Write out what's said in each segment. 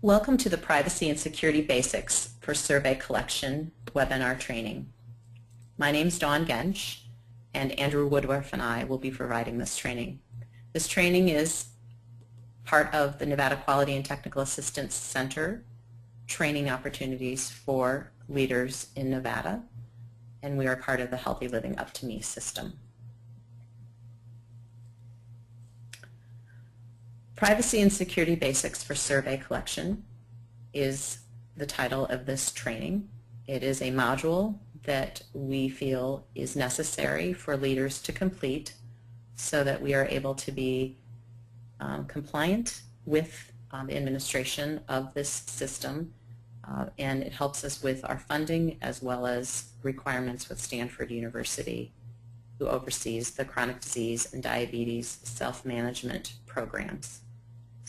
Welcome to the Privacy and Security Basics for Survey Collection webinar training. My name is Dawn Gensch, and Andrew Woodruff and I will be providing this training. This training is part of the Nevada Quality and Technical Assistance Center training opportunities for leaders in Nevada, and we are part of the Healthy Living Up to Me system. Privacy and Security Basics for Survey Collection is the title of this training. It is a module that we feel is necessary for leaders to complete so that we are able to be compliant with the administration of this system, and it helps us with our funding as well as requirements with Stanford University, who oversees the chronic disease and diabetes self-management programs.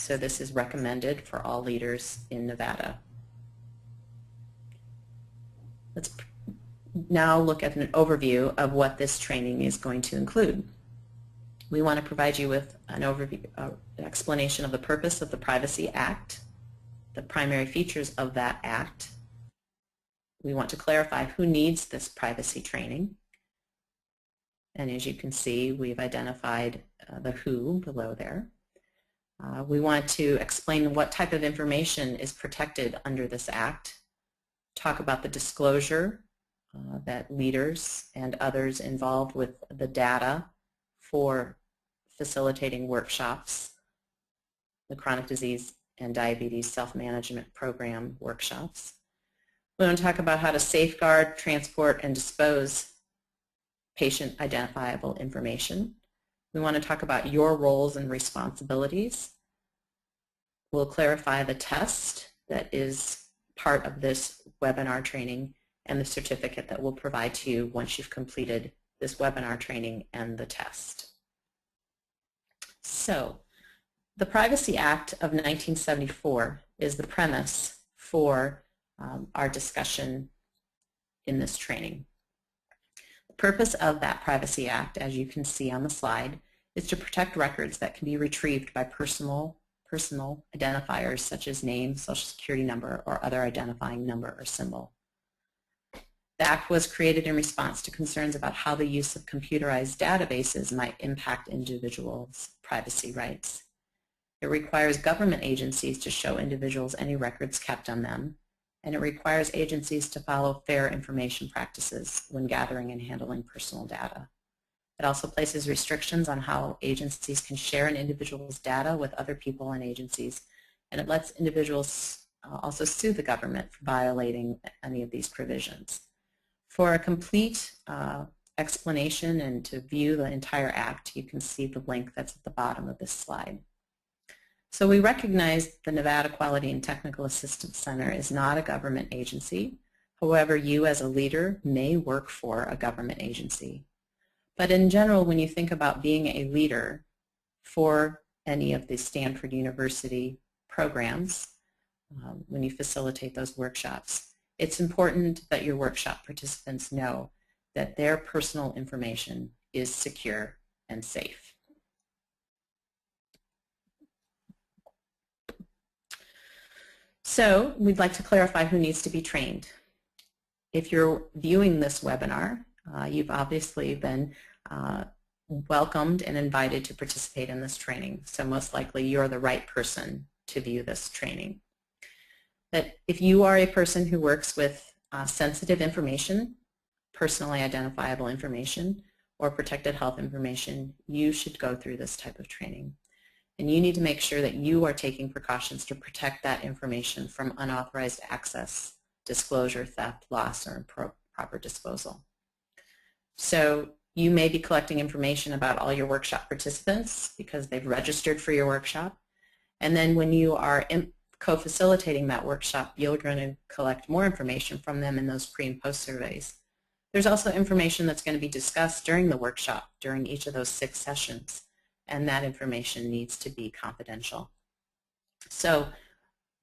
So this is recommended for all leaders in Nevada. Let's now look at an overview of what this training is going to include. We want to provide you with an overview, an explanation of the purpose of the Privacy Act, the primary features of that act. We want to clarify who needs this privacy training. And as you can see, we've identified the who below there. We want to explain what type of information is protected under this act, talk about the disclosure that leaders and others involved with the data for facilitating workshops, the chronic disease and diabetes self-management program workshops. We want to talk about how to safeguard, transport, and dispose patient identifiable information. We want to talk about your roles and responsibilities. We'll clarify the test that is part of this webinar training and the certificate that we'll provide to you once you've completed this webinar training and the test. So, the Privacy Act of 1974 is the premise for our discussion in this training. The purpose of that Privacy Act, as you can see on the slide, is to protect records that can be retrieved by personal identifiers such as name, social security number, or other identifying number or symbol. The Act was created in response to concerns about how the use of computerized databases might impact individuals' privacy rights. It requires government agencies to show individuals any records kept on them, and it requires agencies to follow fair information practices when gathering and handling personal data. It also places restrictions on how agencies can share an individual's data with other people and agencies, and it lets individuals also sue the government for violating any of these provisions. For a complete explanation and to view the entire Act, you can see the link that's at the bottom of this slide. So we recognize the Nevada Quality and Technical Assistance Center is not a government agency. However, you as a leader may work for a government agency. But in general, when you think about being a leader for any of the Stanford University programs, when you facilitate those workshops, it's important that your workshop participants know that their personal information is secure and safe. So we'd like to clarify who needs to be trained. If you're viewing this webinar, you've obviously been welcomed and invited to participate in this training. So most likely you're the right person to view this training. But if you are a person who works with sensitive information, personally identifiable information, or protected health information, you should go through this type of training. And you need to make sure that you are taking precautions to protect that information from unauthorized access, disclosure, theft, loss, or improper disposal. So you may be collecting information about all your workshop participants because they've registered for your workshop. And then when you are co-facilitating that workshop, you're going to collect more information from them in those pre- and post surveys. There's also information that's going to be discussed during the workshop during each of those 6 sessions, and that information needs to be confidential. So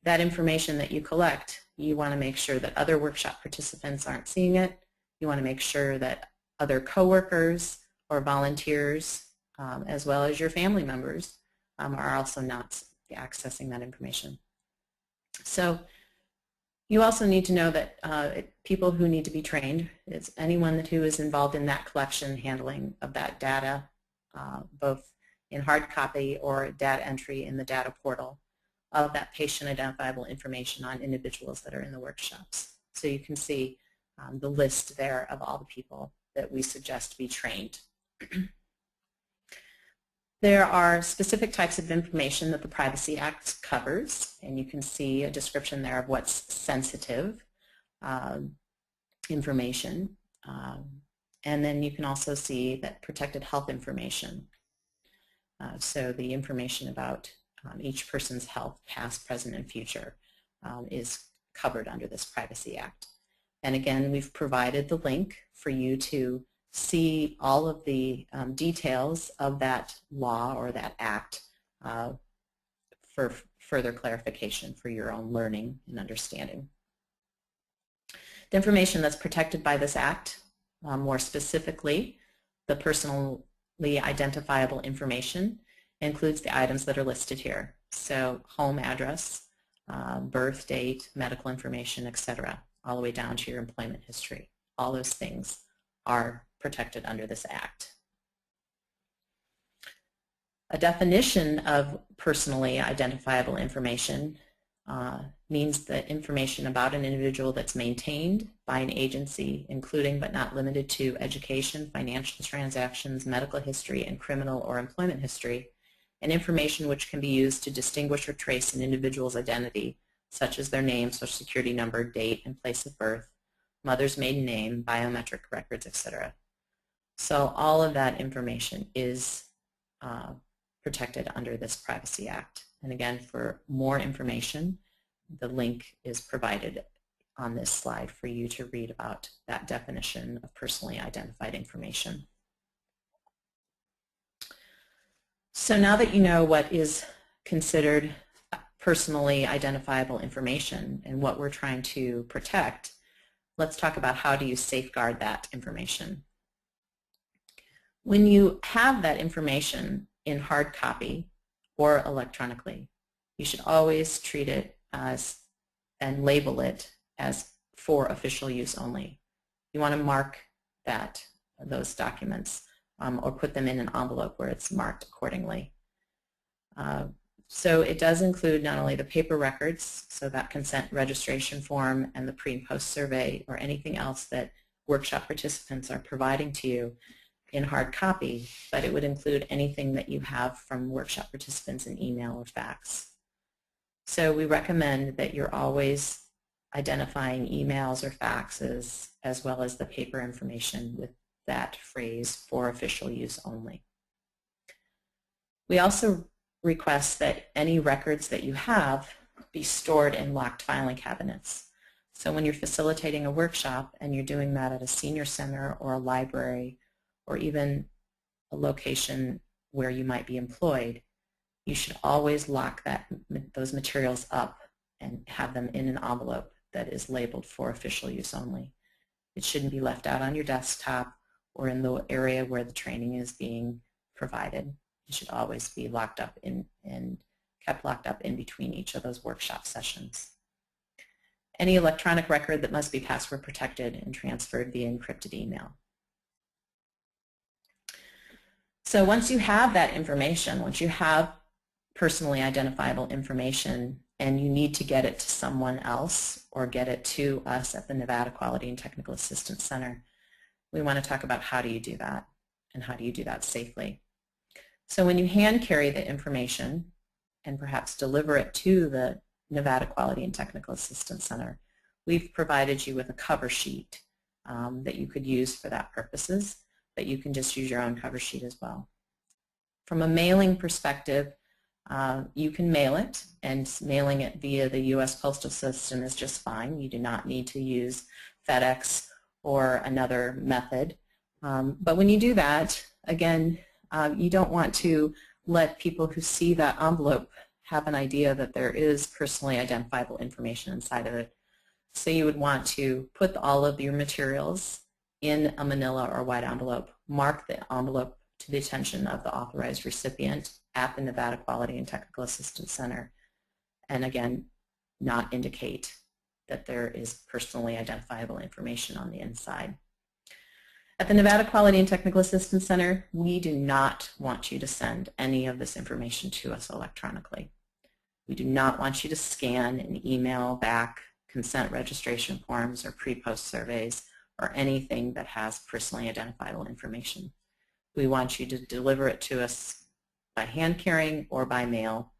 that information that you collect, you want to make sure that other workshop participants aren't seeing it. You want to make sure that other coworkers or volunteers, as well as your family members, are also not accessing that information. So you also need to know that people who need to be trained, it's anyone who is involved in that collection, handling of that data, both in hard copy or data entry in the data portal of that patient identifiable information on individuals that are in the workshops. So you can see the list there of all the people that we suggest be trained. There are specific types of information that the Privacy Act covers, and you can see a description there of what's sensitive information. And then you can also see that protected health information. So the information about each person's health, past, present, and future, is covered under this Privacy Act. And again, we've provided the link for you to see all of the details of that law or that act for further clarification for your own learning and understanding. The information that's protected by this act, more specifically, the personally identifiable information, includes the items that are listed here. So home address, birth date, medical information, etc., all the way down to your employment history. All those things are protected under this act. A definition of personally identifiable information means that information about an individual that's maintained by an agency, including but not limited to education, financial transactions, medical history, and criminal or employment history, and information which can be used to distinguish or trace an individual's identity, such as their name, social security number, date, and place of birth, mother's maiden name, biometric records, etc. So all of that information is protected under this Privacy Act. And again, for more information, the link is provided on this slide for you to read about that definition of personally identified information. So now that you know what is considered personally identifiable information and what we're trying to protect, let's talk about how do you safeguard that information. When you have that information in hard copy or electronically, you should always treat it as and label it as for official use only. You want to mark those documents or put them in an envelope where it's marked accordingly. So it does include not only the paper records, so that consent registration form and the pre and post survey or anything else that workshop participants are providing to you in hard copy, but it would include anything that you have from workshop participants in email or fax. So we recommend that you're always identifying emails or faxes as well as the paper information with that phrase for official use only. We also request that any records that you have be stored in locked filing cabinets. So when you're facilitating a workshop and you're doing that at a senior center or a library or even a location where you might be employed, you should always lock those materials up and have them in an envelope that is labeled for official use only. It shouldn't be left out on your desktop or in the area where the training is being provided. It should always be locked up and kept locked up in between each of those workshop sessions. Any electronic record that must be password protected and transferred via encrypted email. So once you have that information, once you have personally identifiable information and you need to get it to someone else or get it to us at the Nevada Quality and Technical Assistance Center, we want to talk about how do you do that and how do you do that safely. So when you hand carry the information and perhaps deliver it to the Nevada Quality and Technical Assistance Center, we've provided you with a cover sheet that you could use for that purposes, but you can just use your own cover sheet as well. From a mailing perspective, you can mail it, and mailing it via the U.S. postal system is just fine. You do not need to use FedEx or another method. But when you do that, again, you don't want to let people who see that envelope have an idea that there is personally identifiable information inside of it. So you would want to put all of your materials in a manila or white envelope, mark the envelope to the attention of the authorized recipient at the Nevada Quality and Technical Assistance Center, and again, not indicate that there is personally identifiable information on the inside. At the Nevada Quality and Technical Assistance Center, we do not want you to send any of this information to us electronically. We do not want you to scan and email back consent registration forms or pre-post surveys or anything that has personally identifiable information. We want you to deliver it to us by hand carrying or by mail,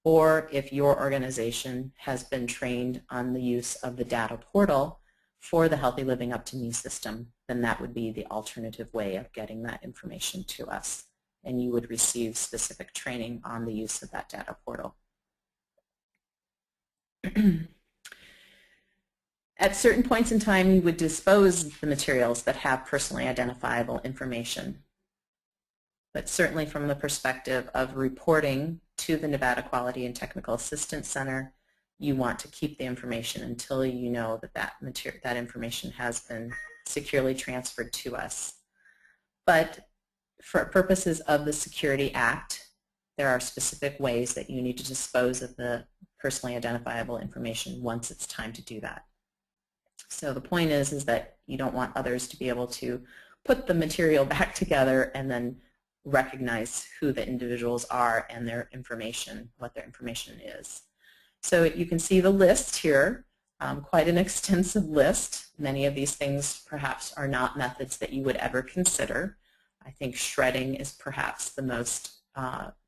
or if your organization has been trained on the use of the data portal for the Healthy Living Up to Me system, then that would be the alternative way of getting that information to us, and you would receive specific training on the use of that data portal. At certain points in time, you would dispose of the materials that have personally identifiable information. But certainly from the perspective of reporting to the Nevada Quality and Technical Assistance Center, you want to keep the information until you know that that information has been securely transferred to us. But for purposes of the Security Act, there are specific ways that you need to dispose of the personally identifiable information once it's time to do that. So the point is that you don't want others to be able to put the material back together and then recognize who the individuals are and their information, what their information is. So you can see the list here, quite an extensive list. Many of these things perhaps are not methods that you would ever consider. I think shredding is perhaps the most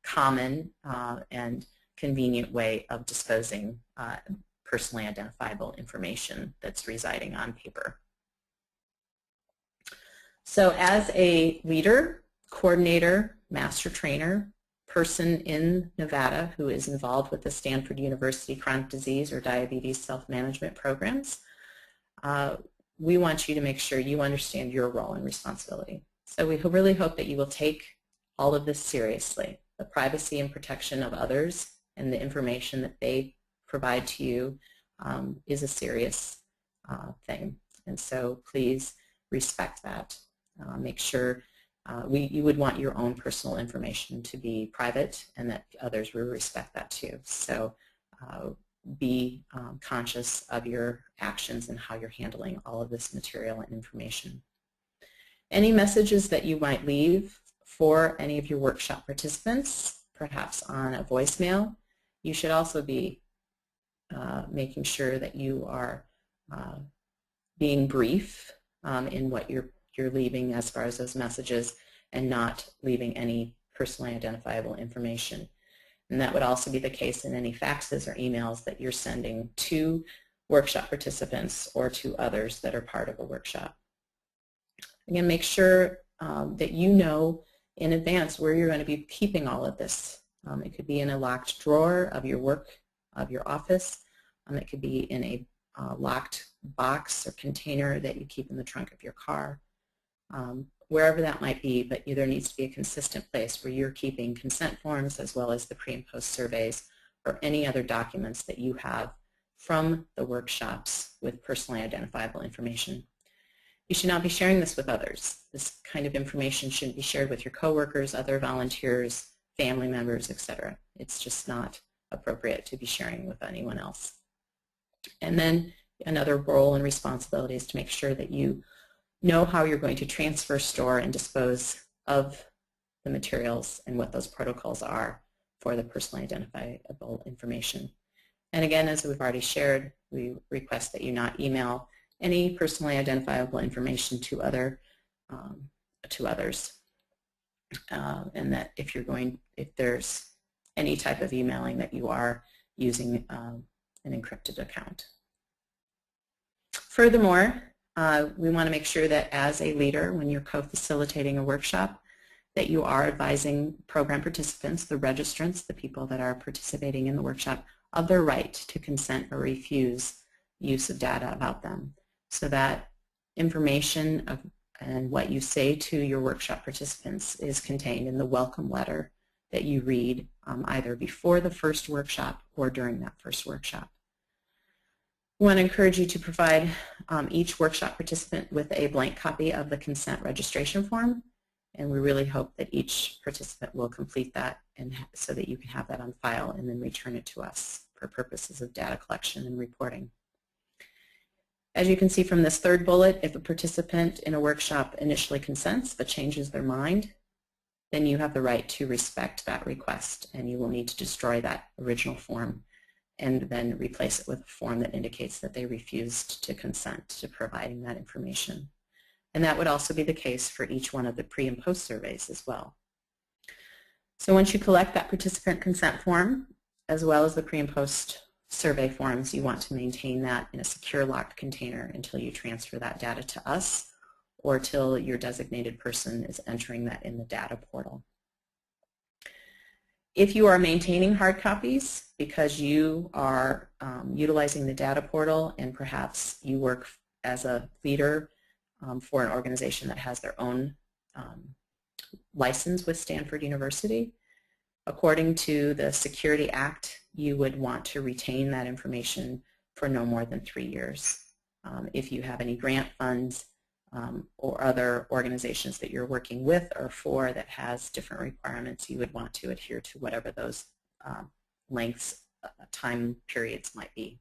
common and convenient way of disposing personally identifiable information that's residing on paper. So as a leader, coordinator, master trainer, person in Nevada who is involved with the Stanford University Chronic Disease or Diabetes Self-Management programs, we want you to make sure you understand your role and responsibility. So we really hope that you will take all of this seriously. The privacy and protection of others and the information that they provide to you is a serious thing. And so please respect that. Make sure you would want your own personal information to be private and that others will respect that too. So be conscious of your actions and how you're handling all of this material and information. Any messages that you might leave for any of your workshop participants, perhaps on a voicemail, you should also be making sure that you are being brief in what you're leaving as far as those messages and not leaving any personally identifiable information. And that would also be the case in any faxes or emails that you're sending to workshop participants or to others that are part of a workshop. Again, make sure that you know in advance where you're going to be keeping all of this. It could be in a locked drawer of your office. It could be in a locked box or container that you keep in the trunk of your car. Wherever that might be, but there needs to be a consistent place where you're keeping consent forms as well as the pre and post surveys or any other documents that you have from the workshops with personally identifiable information. You should not be sharing this with others. This kind of information shouldn't be shared with your coworkers, other volunteers, family members, etc. It's just not appropriate to be sharing with anyone else. And then another role and responsibility is to make sure that you know how you're going to transfer, store, and dispose of the materials and what those protocols are for the personally identifiable information. And again, as we've already shared, we request that you not email any personally identifiable information to others, and that if there's any type of emailing, that you are using an encrypted account. Furthermore, we want to make sure that as a leader, when you're co-facilitating a workshop, that you are advising program participants, the registrants, the people that are participating in the workshop, of their right to consent or refuse use of data about them. So that information and what you say to your workshop participants is contained in the welcome letter that you read either before the first workshop or during that first workshop. We want to encourage you to provide each workshop participant with a blank copy of the consent registration form, and we really hope that each participant will complete that and so that you can have that on file and then return it to us for purposes of data collection and reporting. As you can see from this third bullet, if a participant in a workshop initially consents but changes their mind, then you have the right to respect that request, and you will need to destroy that original form and then replace it with a form that indicates that they refused to consent to providing that information. And that would also be the case for each one of the pre and post surveys as well. So once you collect that participant consent form, as well as the pre and post survey forms, you want to maintain that in a secure locked container until you transfer that data to us or till your designated person is entering that in the data portal. If you are maintaining hard copies because you are utilizing the data portal and perhaps you work as a leader for an organization that has their own license with Stanford University, according to the Security Act, you would want to retain that information for no more than 3 years. If you have any grant funds or other organizations that you're working with or for that has different requirements, you would want to adhere to whatever those lengths, time periods might be.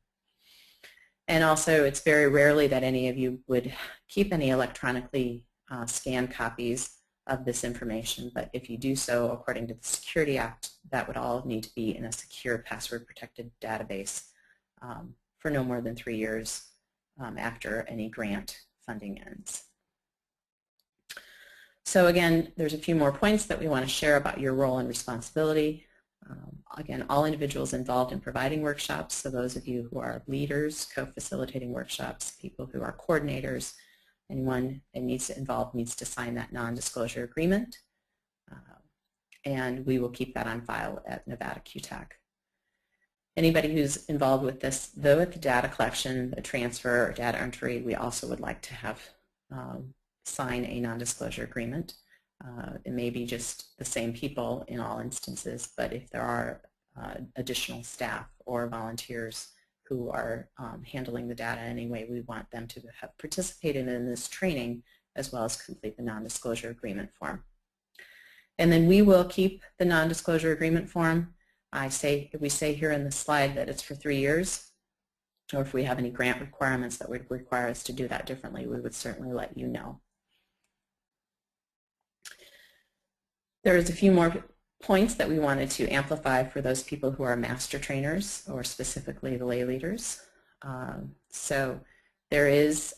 And also, it's very rarely that any of you would keep any electronically scanned copies of this information, but if you do so according to the Security Act, that would all need to be in a secure password-protected database for no more than 3 years after any grant funding ends. So again, there's a few more points that we want to share about your role and responsibility. Again, all individuals involved in providing workshops, so those of you who are leaders, co-facilitating workshops, people who are coordinators, anyone that needs to sign that non-disclosure agreement, and we will keep that on file at Nevada QTAC. Anybody who's involved with this, though, at the data collection, the transfer, or data entry, we also would like to have sign a non-disclosure agreement. It may be just the same people in all instances, but if there are additional staff or volunteers who are handling the data anyway, we want them to have participated in this training as well as complete the non-disclosure agreement form. And then we will keep the non-disclosure agreement form. We say here in the slide that it's for 3 years, or if we have any grant requirements that would require us to do that differently, we would certainly let you know. There's a few more points that we wanted to amplify for those people who are master trainers, or specifically the lay leaders. So there is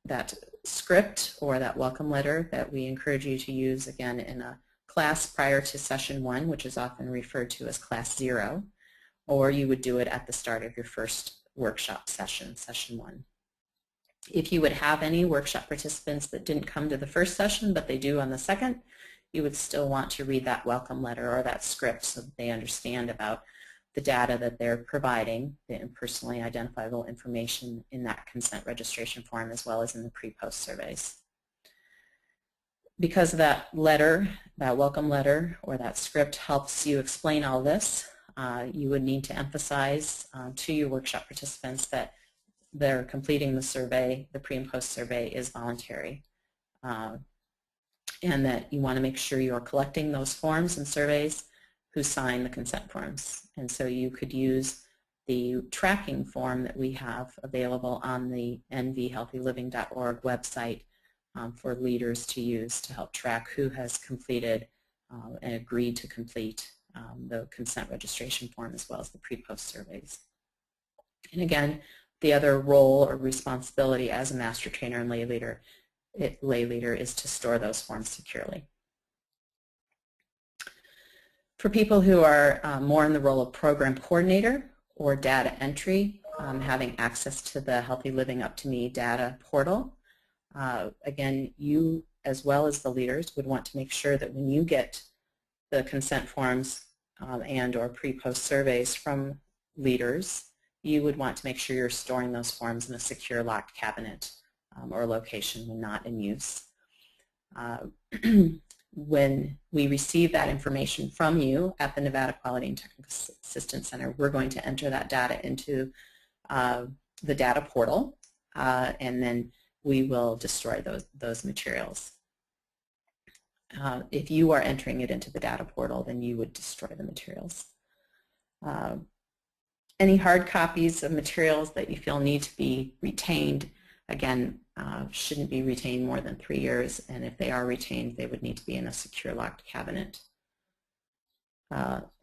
that script or that welcome letter that we encourage you to use again in a class prior to session 1, which is often referred to as class 0, or you would do it at the start of your first workshop session, session 1. If you would have any workshop participants that didn't come to the first session but they do on the second, you would still want to read that welcome letter or that script so that they understand about the data that they're providing, the personally identifiable information in that consent registration form as well as in the pre-post surveys. Because that letter, that welcome letter or that script helps you explain all this, you would need to emphasize to your workshop participants that they're completing the survey, the pre and post survey is voluntary. And that you want to make sure you are collecting those forms and surveys who sign the consent forms. And so you could use the tracking form that we have available on the nvhealthyliving.org website for leaders to use to help track who has completed and agreed to complete the consent registration form as well as the pre-post surveys. And again, the other role or responsibility as a master trainer and lay leader is to store those forms securely. For people who are more in the role of program coordinator or data entry, having access to the Healthy Living Up to Me data portal, again, you as well as the leaders would want to make sure that when you get the consent forms and or pre-post surveys from leaders, you would want to make sure you're storing those forms in a secure locked cabinet or location when not in use. When we receive that information from you at the Nevada Quality and Technical Assistance Center, we're going to enter that data into the data portal, and then we will destroy those materials. If you are entering it into the data portal, then you would destroy the materials. Any hard copies of materials that you feel need to be retained, again, shouldn't be retained more than 3 years, and if they are retained, they would need to be in a secure locked cabinet.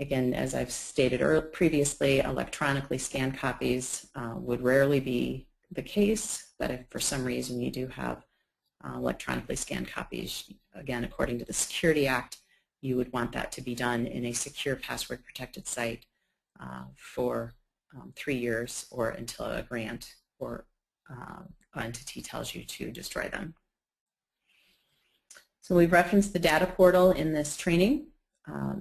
Again, as I've stated previously, electronically scanned copies would rarely be the case, but if for some reason you do have electronically scanned copies, again, according to the Security Act, you would want that to be done in a secure password protected site for 3 years or until a grant or entity tells you to destroy them. So we've referenced the data portal in this training.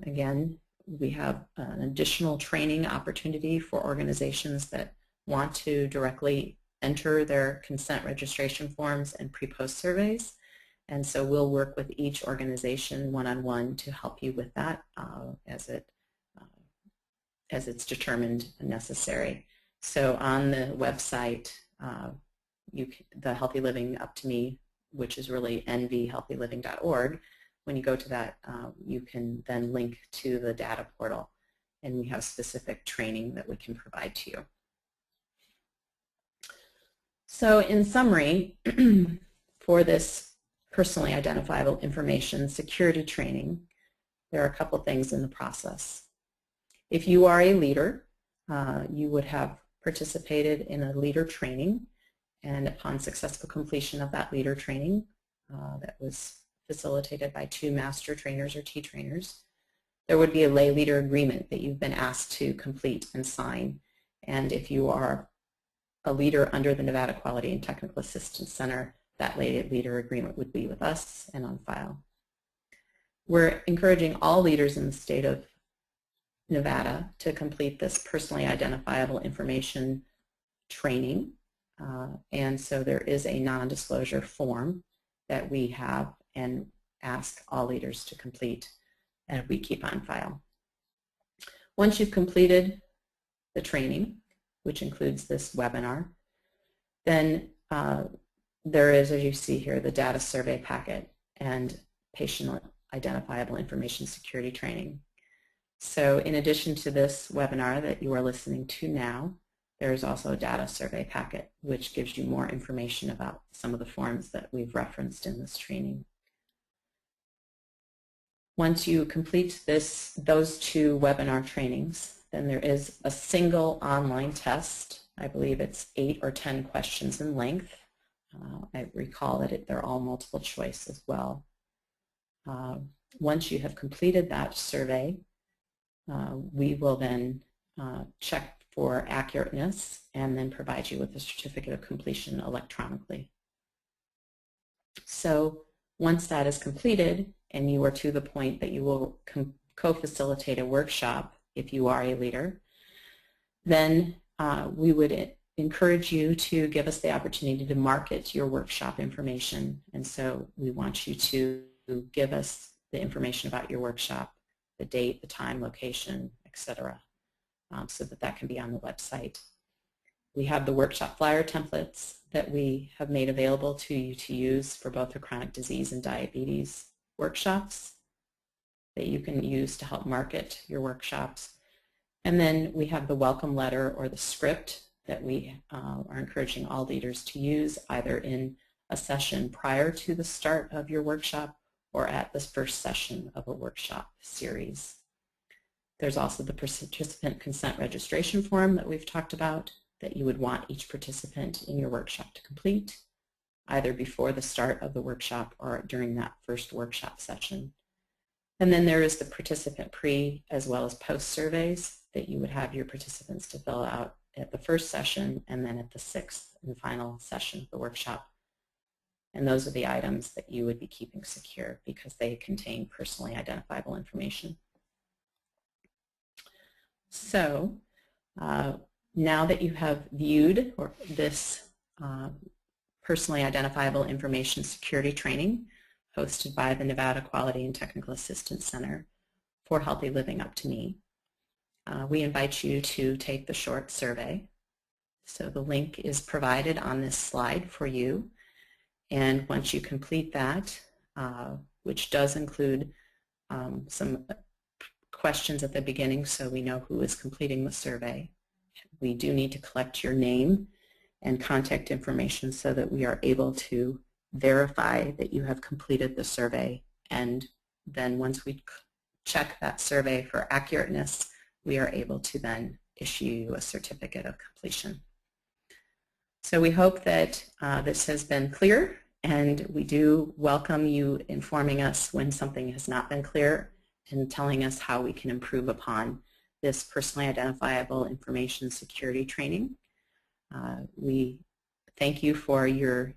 Again, we have an additional training opportunity for organizations that want to directly enter their consent registration forms and pre-post surveys. And so we'll work with each organization one-on-one to help you with that as it's determined necessary. So on the website, the Healthy Living Up to Me, which is really nvhealthyliving.org, when you go to that, you can then link to the data portal, and we have specific training that we can provide to you. So in summary, for this personally identifiable information security training, there are a couple things in the process. If you are a leader, you would have participated in a leader training, and upon successful completion of that leader training that was facilitated by 2 master trainers or T-trainers, there would be a lay leader agreement that you've been asked to complete and sign. And if you are a leader under the Nevada Quality and Technical Assistance Center, that lay leader agreement would be with us and on file. We're encouraging all leaders in the state of Nevada to complete this personally identifiable information training. And so there is a non-disclosure form that we have and ask all leaders to complete, and we keep on file. Once you've completed the training, which includes this webinar, then there is, as you see here, the data survey packet and patient identifiable information security training. So in addition to this webinar that you are listening to now, there is also a data survey packet which gives you more information about some of the forms that we've referenced in this training. Once you complete those 2 webinar trainings, then there is a single online test. I believe it's 8 or 10 questions in length. I recall that they're all multiple choice as well. Once you have completed that survey, we will then check for accurateness and then provide you with a certificate of completion electronically. So once that is completed and you are to the point that you will co-facilitate a workshop if you are a leader, then we would encourage you to give us the opportunity to market your workshop information. And so we want you to give us the information about your workshop, the date, the time, location, etc., so that can be on the website. We have the workshop flyer templates that we have made available to you to use for both the chronic disease and diabetes workshops that you can use to help market your workshops. And then we have the welcome letter or the script that we are encouraging all leaders to use either in a session prior to the start of your workshop or at the first session of a workshop series. There's also the participant consent registration form that we've talked about that you would want each participant in your workshop to complete, either before the start of the workshop or during that first workshop session. And then there is the participant pre as well as post surveys that you would have your participants to fill out at the first session and then at the 6th and final session of the workshop. And those are the items that you would be keeping secure because they contain personally identifiable information. So now that you have viewed this personally identifiable information security training hosted by the Nevada Quality and Technical Assistance Center for Healthy Living Up to Me, we invite you to take the short survey. So the link is provided on this slide for you. And once you complete that, which does include some questions at the beginning so we know who is completing the survey, we do need to collect your name and contact information so that we are able to verify that you have completed the survey. And then once we check that survey for accurateness, we are able to then issue you a certificate of completion. So we hope that this has been clear, and we do welcome you informing us when something has not been clear and telling us how we can improve upon this personally identifiable information security training. We thank you for your